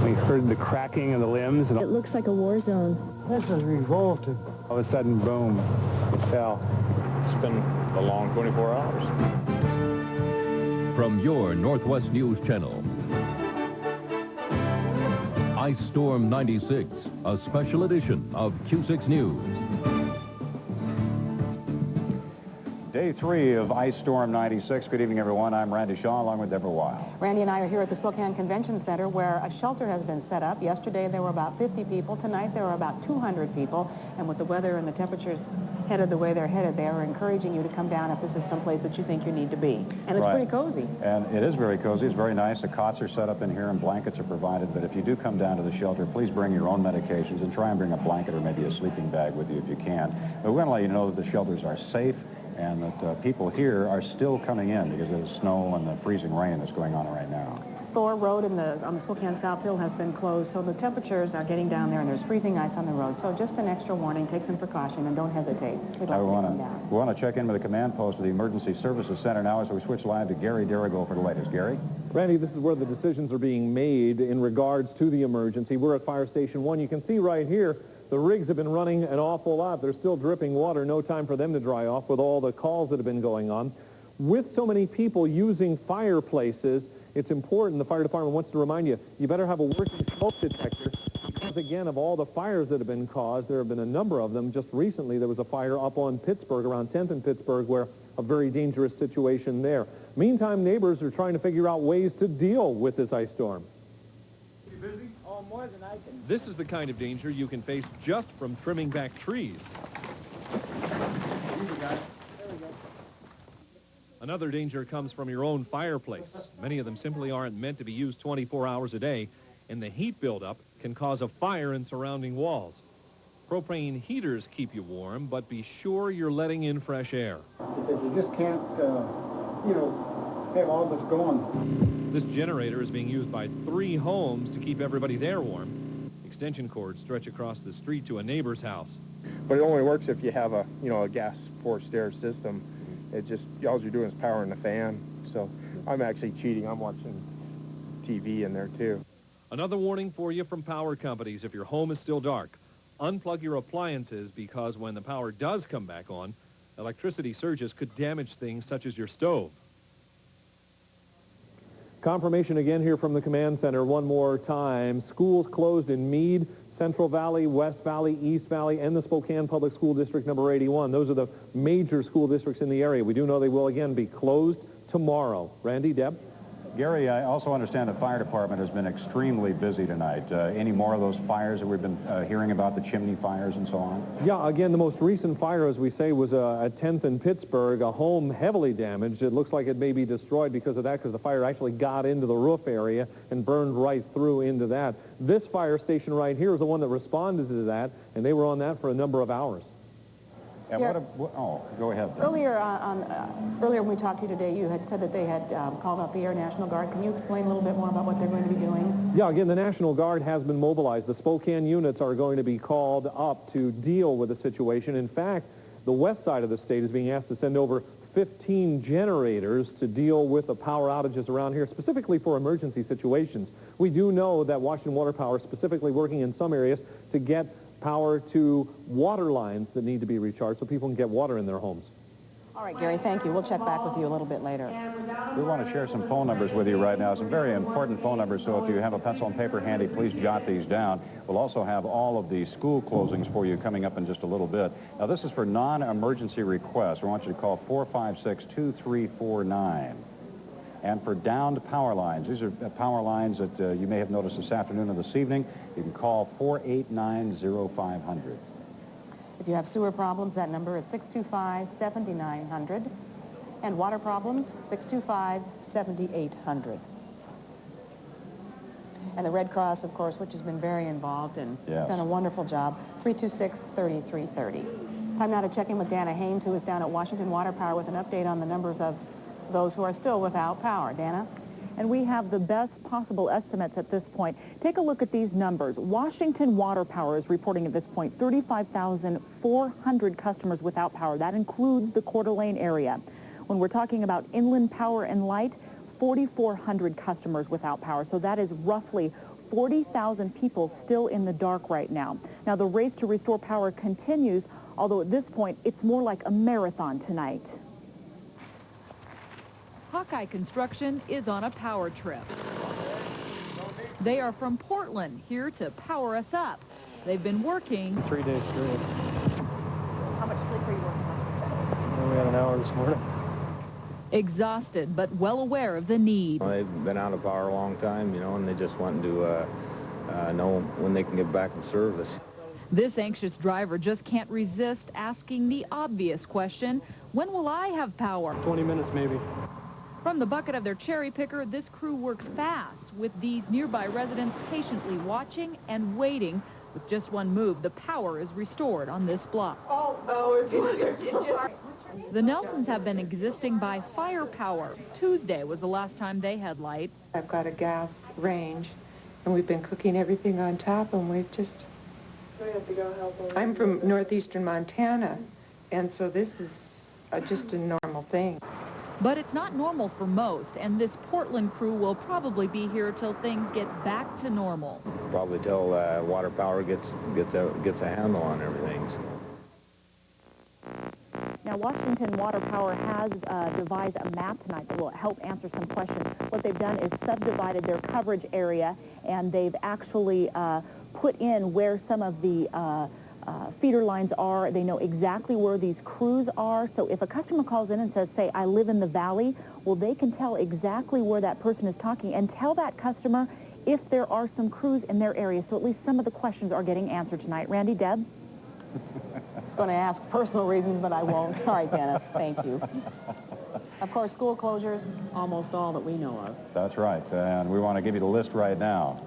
We heard the cracking of the limbs. And It looks like a war zone. This is revolting. all of a sudden, boom, it fell. It's been a long 24 hours. From your Northwest News Channel, Ice Storm 96, a special edition of Q6 News. Day 3 of Ice Storm 96. Good evening, everyone. I'm Randy Shaw, along with Debra Wilde. Randy and I are here at the Spokane Convention Center, where a shelter has been set up. Yesterday, there were about 50 people. Tonight, there were about 200 people. And with the weather and the temperatures headed the way they're headed, they are encouraging you to come down if this is someplace that you think you need to be. And it's pretty cozy. And it is very cozy. It's very nice. The cots are set up in here and blankets are provided. But if you do come down to the shelter, please bring your own medications and try and bring a blanket or maybe a sleeping bag with you if you can. But we want to let you know that the shelters are safe, and that people here are still coming in because of the snow and the freezing rain that's going on right now. Thor Road on the Spokane South Hill has been closed, so the temperatures are getting down there, and there's freezing ice on the road. So just an extra warning, take some precaution, and don't hesitate. We'd like to come down. We want to check in with the command post of the Emergency Services Center now, so we switch live to Gary Derigo for the latest. Gary? Randy, this is where the decisions are being made in regards to the emergency. We're at Fire Station 1. You can see right here, the rigs have been running an awful lot. They're still dripping water. No time for them to dry off with all the calls that have been going on. With so many people using fireplaces, it's important, the fire department wants to remind you, you better have a working smoke detector because, again, of all the fires that have been caused, there have been a number of them. Just recently, there was a fire up on Pittsburgh, around 10th and Pittsburgh, where a very dangerous situation there. Meantime, neighbors are trying to figure out ways to deal with this ice storm. This is the kind of danger you can face just from trimming back trees. Another danger comes from your own fireplace. Many of them simply aren't meant to be used 24 hours a day, and the heat buildup can cause a fire in surrounding walls. Propane heaters keep you warm, but be sure you're letting in fresh air. Because you just can't, have all this going. This generator is being used by 3 homes to keep everybody there warm. Extension cords stretch across the street to a neighbor's house. But it only works if you have a, a gas forced air system. It just, all you're doing is powering the fan. So I'm actually cheating. I'm watching TV in there too. Another warning for you from power companies: if your home is still dark, unplug your appliances, because when the power does come back on, electricity surges could damage things such as your stove. Confirmation again here from the command center one more time. Schools closed in Meade, Central Valley, West Valley, East Valley, and the Spokane Public School District number 81. Those are the major school districts in the area. We do know they will again be closed tomorrow. Randy, Deb? Gary, I also understand the fire department has been extremely busy tonight. Any more of those fires that we've been hearing about, the chimney fires and so on? Yeah, again, the most recent fire, as we say, was at 10th in Pittsburgh, a home heavily damaged. It looks like it may be destroyed because of that, because the fire actually got into the roof area and burned right through into that. This fire station right here is the one that responded to that, and they were on that for a number of hours. And go ahead. Earlier when we talked to you today, you had said that they had called out the Air National Guard. Can you explain a little bit more about what they're going to be doing? Yeah, again, the National Guard has been mobilized. The Spokane units are going to be called up to deal with the situation. In fact, the west side of the state is being asked to send over 15 generators to deal with the power outages around here, specifically for emergency situations. We do know that Washington Water Power is specifically working in some areas to get power to water lines that need to be recharged so people can get water in their homes. All right, Gary, thank you. We'll check back with you a little bit later. We want to share some phone numbers with you right now, some very important phone numbers, so if you have a pencil and paper handy, please jot these down. We'll also have all of the school closings for you coming up in just a little bit. Now, this is for non-emergency requests. We want you to call 456-2349. And for downed power lines, these are power lines that you may have noticed this afternoon or this evening, you can call 489-0500. If you have sewer problems, that number is 625-7900. And water problems, 625-7800. And the Red Cross, of course, which has been very involved and done a wonderful job, 326-3330. Time now to check in with Dana Haynes, who is down at Washington Water Power with an update on the numbers of those who are still without power. Dana? And we have the best possible estimates at this point. Take a look at these numbers. Washington Water Power is reporting at this point 35,400 customers without power. That includes the Coeur d'Alene area. When we're talking about Inland Power and Light, 4,400 customers without power. So that is roughly 40,000 people still in the dark right now. Now, the race to restore power continues, although at this point, it's more like a marathon tonight. Hawkeye Construction is on a power trip. They are from Portland, here to power us up. They've been working 3 days straight. How much sleep are you working on? We had an hour this morning. exhausted but well aware of the need. Well, they've been out of power a long time, you know, and they just want to know when they can get back in service. This anxious driver just can't resist asking the obvious question, when will I have power? 20 minutes maybe. From the bucket of their cherry picker, this crew works fast, with these nearby residents patiently watching and waiting. With just one move, the power is restored on this block. The Nelsons have been existing by firepower. Tuesday was the last time they had light. I've got a gas range, and we've been cooking everything on top, and we've just... I'm from northeastern Montana, and so this is just a normal thing. But it's not normal for most, and this Portland crew will probably be here till things get back to normal. Probably till water power gets a handle on everything. Now, Washington Water Power has devised a map tonight that will help answer some questions. What they've done is subdivided their coverage area, and they've actually put in where some of the feeder lines are. They know exactly where these crews are. So if a customer calls in and says, say, I live in the valley, well, they can tell exactly where that person is talking and tell that customer if there are some crews in their area. So at least some of the questions are getting answered tonight. Randy, Deb? I was going to ask personal reasons, but I won't. All right, Dennis, thank you. Of course, school closures, almost all that we know of. That's right, and we want to give you the list right now.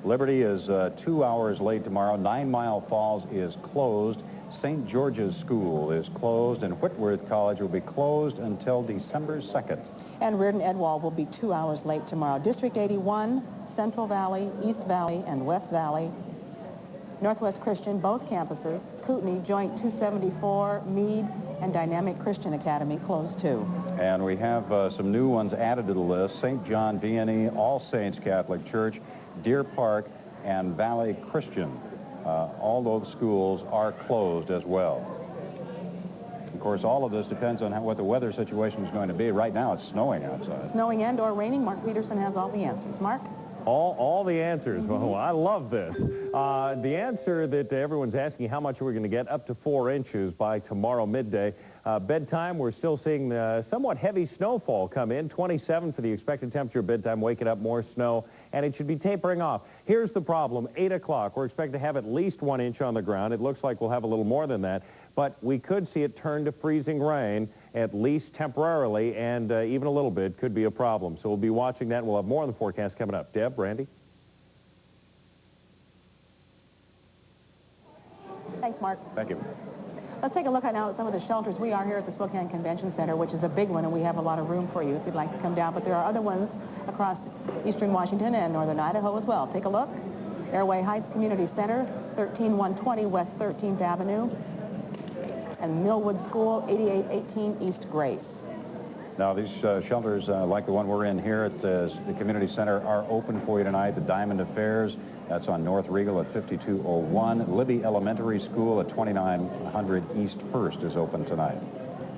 Liberty is 2 hours late tomorrow. 9 Mile Falls is closed. St. George's School is closed, and Whitworth College will be closed until December 2nd. And Reardon Edwall will be 2 hours late tomorrow. District 81, Central Valley, East Valley, and West Valley. Northwest Christian, both campuses. Kootenai, Joint 274, Meade, and Dynamic Christian Academy closed too. And we have some new ones added to the list. St. John Vianney, All Saints Catholic Church, Deer Park, and Valley Christian. All those schools are closed as well. Of course, all of this depends on what the weather situation is going to be. Right now, it's snowing outside. Snowing and or raining. Mark Peterson has all the answers. Mark? All the answers. Well, I love this. The answer that everyone's asking, how much are we going to get? Up to 4 inches by tomorrow midday. Bedtime, we're still seeing somewhat heavy snowfall come in. 27 for the expected temperature bedtime, waking up more snow, and it should be tapering off. Here's the problem. 8 o'clock, we're expected to have at least 1 inch on the ground. It looks like we'll have a little more than that, but we could see it turn to freezing rain, at least temporarily, and even a little bit could be a problem. So we'll be watching that. We'll have more on the forecast coming up. Deb, Randy? Thanks, Mark. Thank you. Let's take a look now at some of the shelters. We are here at the Spokane Convention Center, which is a big one, and we have a lot of room for you if you'd like to come down. But there are other ones across eastern Washington and northern Idaho as well. Take a look. Airway Heights Community Center, 13120 West 13th Avenue. And Millwood School, 8818 East Grace. Now, these shelters, like the one we're in here at the community center, are open for you tonight. The Diamond Affairs, that's on North Regal at 5201. Libby Elementary School at 2900 East 1st is open tonight.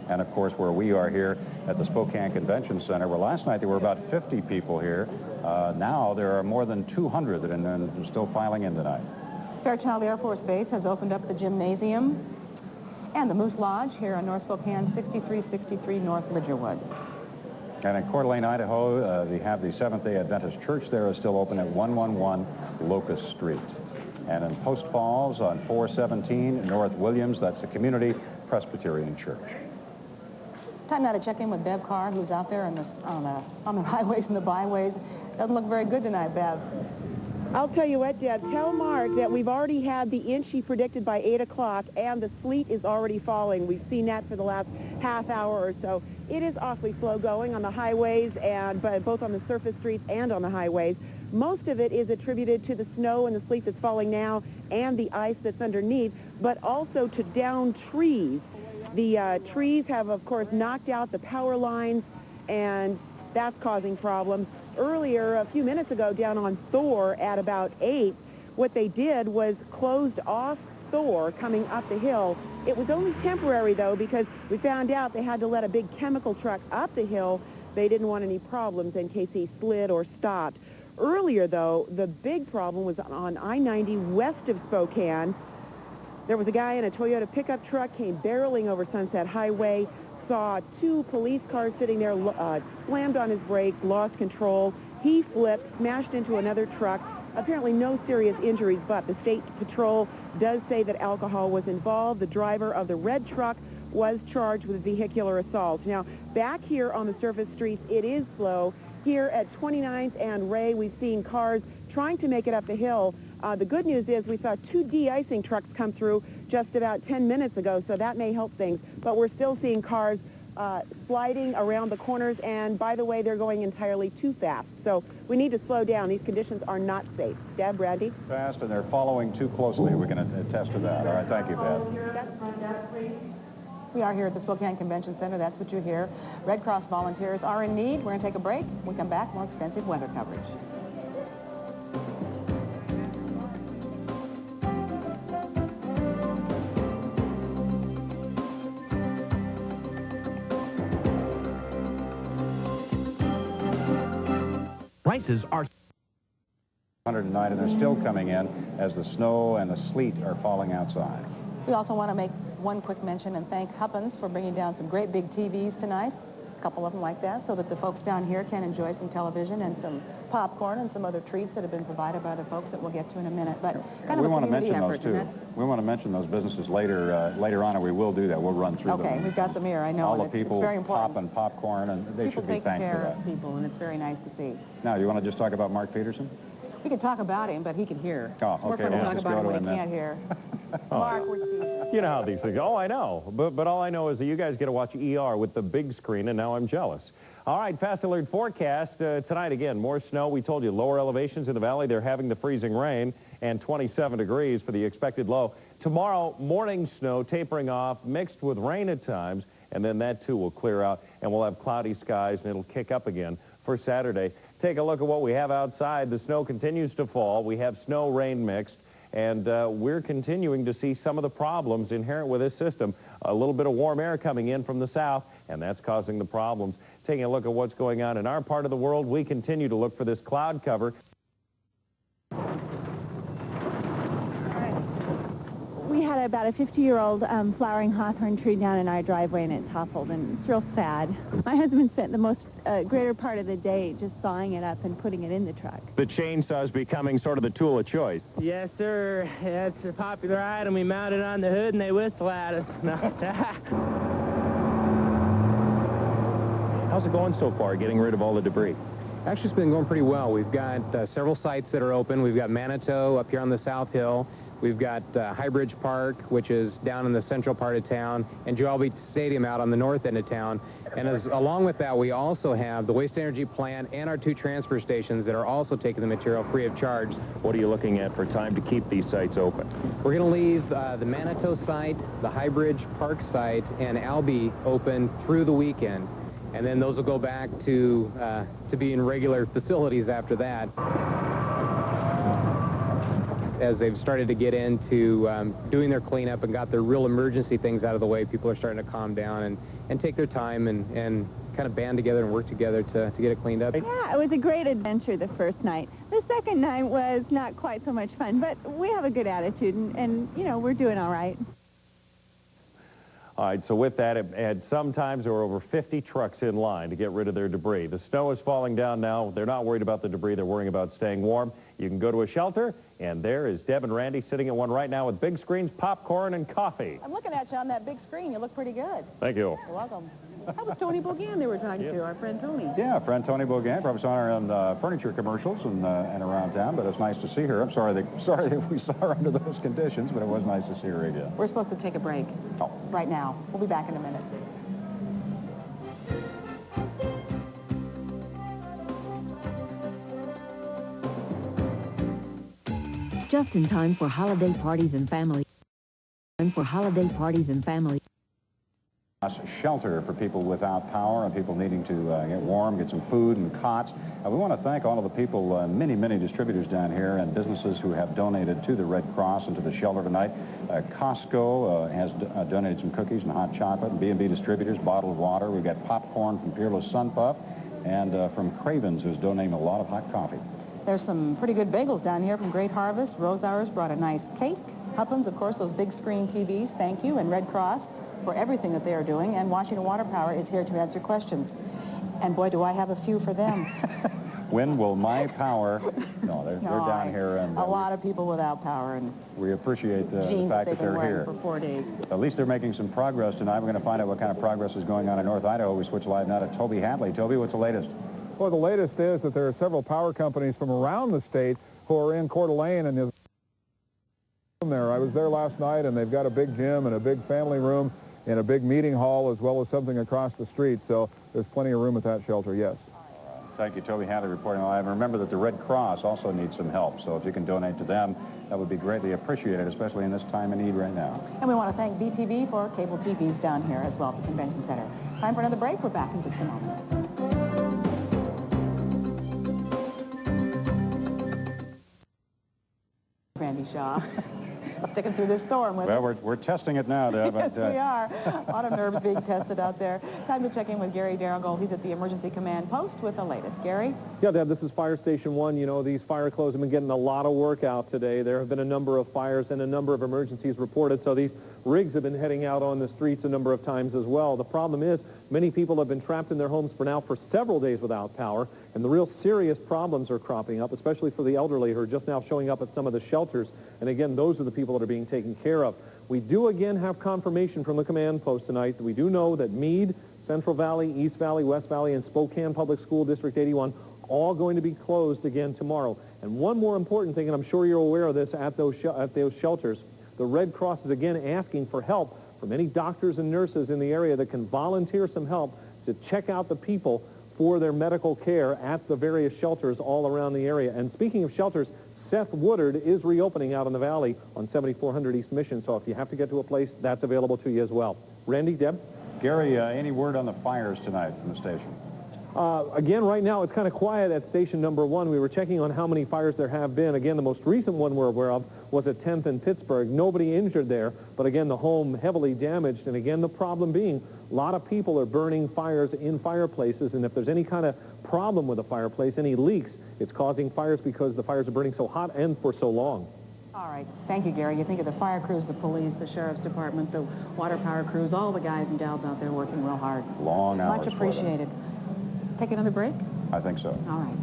And, of course, where we are here at the Spokane Convention Center, where last night there were about 50 people here. Now there are more than 200 that are still filing in tonight. Fairchild Air Force Base has opened up the gymnasium. And the Moose Lodge here on North Spokane, 6363 North Lidgerwood. And in Coeur d'Alene, Idaho, they have the Seventh-day Adventist Church there is still open at 111 Locust Street. And in Post Falls on 417 North Williams, that's the Community Presbyterian Church. Time now to check in with Bev Carr, who's out there on the highways and the byways. Doesn't look very good tonight, Bev. I'll tell you what, Deb, tell Mark that we've already had the inch he predicted by 8 o'clock, and the sleet is already falling. We've seen that for the last half hour or so. It is awfully slow going on the highways, and both on the surface streets and on the highways. Most of it is attributed to the snow and the sleet that's falling now and the ice that's underneath, but also to downed trees. The trees have, of course, knocked out the power lines, and That's causing problems. Earlier, a few minutes ago, down on Thor at about 8, what they did was closed off Thor coming up the hill. It was only temporary, though, because we found out they had to let a big chemical truck up the hill. They didn't want any problems in case he slid or stopped. Earlier, though, the big problem was on I-90 west of Spokane. There was a guy in a Toyota pickup truck, came barreling over Sunset Highway, saw 2 police cars sitting there, slammed on his brakes, lost control. He flipped, smashed into another truck. Apparently no serious injuries, but the state patrol does say that alcohol was involved. The driver of the red truck was charged with vehicular assault. Now, back here on the surface streets, it is slow. Here at 29th and Ray, we've seen cars trying to make it up the hill. The good news is we saw 2 de-icing trucks come through just about 10 minutes ago, so that may help things. But we're still seeing cars sliding around the corners, and by the way, they're going entirely too fast. So we need to slow down. These conditions are not safe. Deb, Randy? Fast, and they're following too closely. We can attest to that. All right, thank you, Deb. We are here at the Spokane Convention Center. That's what you hear. Red Cross volunteers are in need. We're going to take a break. When we come back, more extensive weather coverage. Prices are 100 tonight, and they're still coming in as the snow and the sleet are falling outside. We also want to make one quick mention and thank Huppins for bringing down some great big TVs tonight, a couple of them like that, so that the folks down here can enjoy some television and some popcorn and some other treats that have been provided by the folks that we'll get to in a minute. But kind of a community effort, isn't it? We want to mention those businesses later on, and we will do that. We'll run through them. Okay, we've got them here, I know. All the people it's very important. popping popcorn, and they should be thanked for that. People take care of people, and it's very nice to see. Now, you want to just talk about Mark Peterson? We can talk about him, but he can hear. Oh, More okay. fun to Well, talk just about him go to when he him can't then. hear. Mark, would you? You know how these things go. Oh, I know. But all I know is that you guys get to watch ER with the big screen, and now I'm jealous. All right, fast alert forecast. Tonight, again, more snow. We told you lower elevations in the valley. They're having the freezing rain, and 27 degrees for the expected low. Tomorrow, morning snow tapering off, mixed with rain at times, and then that, too, will clear out, and we'll have cloudy skies, and it'll kick up again for Saturday. Take a look at what we have outside. The snow continues to fall. We have snow, rain mixed. And we're continuing to see some of the problems inherent with this system. A little bit of warm air coming in from the south, and that's causing the problems. Taking a look at what's going on in our part of the world, we continue to look for this cloud cover. We had about a 50-year-old flowering hawthorn tree down in our driveway, and it toppled, and it's real sad. My husband spent the most greater part of the day just sawing it up and putting it in the truck. The chainsaw is becoming sort of the tool of choice. Yes, sir. It's a popular item. We mount it on the hood, and they whistle at us. How's it going so far, getting rid of all the debris? Actually, it's been going pretty well. We've got several sites that are open. We've got Manitou up here on the South Hill. We've got High Bridge Park, which is down in the central part of town, and Joel Beach Stadium out on the north end of town. And along with that, we also have the waste energy plant and our 2 transfer stations that are also taking the material free of charge. What are you looking at for time to keep these sites open? We're going to leave the Manitou site, the High Bridge Park site, and Albee open through the weekend. And then those will go back to being regular facilities after that. As they've started to get into doing their cleanup and got their real emergency things out of the way, people are starting to calm down and take their time and kind of band together and work together to get it cleaned up. Yeah, it was a great adventure the first night. The second night was not quite so much fun, but we have a good attitude, and you know, we're doing all right. All right, so with that, sometimes there were over 50 trucks in line to get rid of their debris. The snow is falling down now. They're not worried about the debris. They're worrying about staying warm. You can go to a shelter, and there is Deb and Randy sitting at one right now with big screens, popcorn, and coffee. I'm looking at you on that big screen. You look pretty good. Thank you. You're welcome. That was Tony Bogan they were talking to, our friend Tony. Yeah, friend Tony Bogan, probably saw her on furniture commercials and around town, but it's nice to see her. I'm sorry that we saw her under those conditions, but it was nice to see her again. We're supposed to take a break right now. We'll be back in a minute. Just in time for holiday parties and family. shelter for people without power and people needing to get warm, get some food and cots. We want to thank all of the people, many distributors down here and businesses who have donated to the Red Cross and to the shelter tonight. Costco has donated some cookies and hot chocolate, and B&B Distributors, bottled water. We've got popcorn from Fearless Sun Puff, and from Cravens, who's donating a lot of hot coffee. There's some pretty good bagels down here from Great Harvest. Rose Hours brought a nice cake. Huppins, of course, those big screen TVs, thank you. And Red Cross for everything that they are doing. And Washington Water Power is here to answer questions. And boy, do I have a few for them. When will my power... No, they're down here. And a lot of people without power. And we appreciate the fact that they're here. For 4 days. At least they're making some progress tonight. We're going to find out what kind of progress is going on in North Idaho. We switch live now to Toby Hadley. Toby, what's the latest? Well, the latest is that there are several power companies from around the state who are in Coeur d'Alene and is there. I was there last night, and they've got a big gym and a big family room and a big meeting hall as well as something across the street. So there's plenty of room at that shelter, yes. Thank you, Toby Hadley, reporting live. And remember that the Red Cross also needs some help. So if you can donate to them, that would be greatly appreciated, especially in this time of need right now. And we want to thank BTV for cable TVs down here as well at the Convention Center. Time for another break. We're back in just a moment. Randy Shaw. Sticking through this storm with Well, we're testing it now, Deb. Yes, we are. A lot of nerves being tested out there. Time to check in with Gary Darrigold. He's at the Emergency Command Post with the latest. Gary? Yeah, Deb, this is Fire Station 1. You know, these fire crews have been getting a lot of work out today. There have been a number of fires and a number of emergencies reported, so these rigs have been heading out on the streets a number of times as well. The problem is many people have been trapped in their homes for several days without power, and the real serious problems are cropping up, especially for the elderly who are just now showing up at some of the shelters. And again, those are the people that are being taken care of. We do again have confirmation from the command post tonight that we do know that Meade, Central Valley, East Valley, West Valley, and Spokane Public School District 81 all going to be closed again tomorrow. And one more important thing, and I'm sure you're aware of this at those shelters, the Red Cross is again asking for help from any doctors and nurses in the area that can volunteer some help to check out the people for their medical care at the various shelters all around the area. And speaking of shelters, Seth Woodard is reopening out in the valley on 7400 East Mission, so if you have to get to a place, that's available to you as well. Randy, Deb? Gary, any word on the fires tonight from the station? Again, right now, it's kind of quiet at station number 1. We were checking on how many fires there have been. Again, the most recent one we're aware of was at 10th and Pittsburgh. Nobody injured there, but again, the home heavily damaged. And again, the problem being, a lot of people are burning fires in fireplaces, and if there's any kind of problem with a fireplace, any leaks, it's causing fires because the fires are burning so hot and for so long. All right. Thank you, Gary. You think of the fire crews, the police, the sheriff's department, the water power crews, all the guys and gals out there working real hard. Long hours. Much appreciated. Take another break? I think so. All right.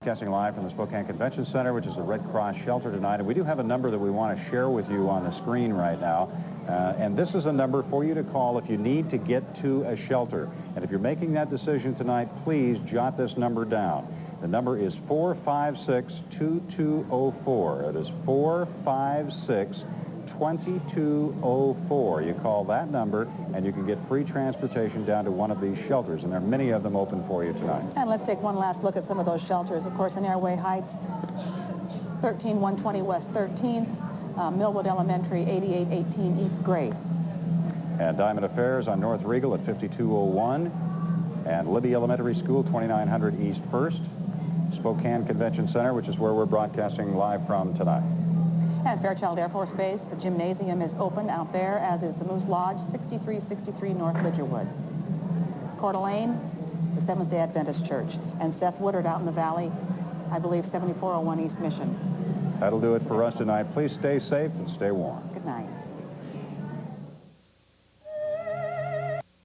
Broadcasting live from the Spokane Convention Center, which is the Red Cross shelter tonight. And we do have a number that we want to share with you on the screen right now. And this is a number for you to call if you need to get to a shelter. And if you're making that decision tonight, please jot this number down. The number is 456-2204. It is 456-2204. You call that number, and you can get free transportation down to one of these shelters, and there are many of them open for you tonight. And let's take one last look at some of those shelters. Of course, in Airway Heights, 13120 West 13th, Millwood Elementary, 8818 East Grace. And Diamond Affairs on North Regal at 5201, and Libby Elementary School, 2900 East 1st. Spokane Convention Center, which is where we're broadcasting live from tonight. And Fairchild Air Force Base, the gymnasium is open out there, as is the Moose Lodge, 6363 North Ledgerwood. Coeur d'Alene, the Seventh-day Adventist Church. And Seth Woodard out in the valley, I believe 7401 East Mission. That'll do it for us tonight. Please stay safe and stay warm. Good night.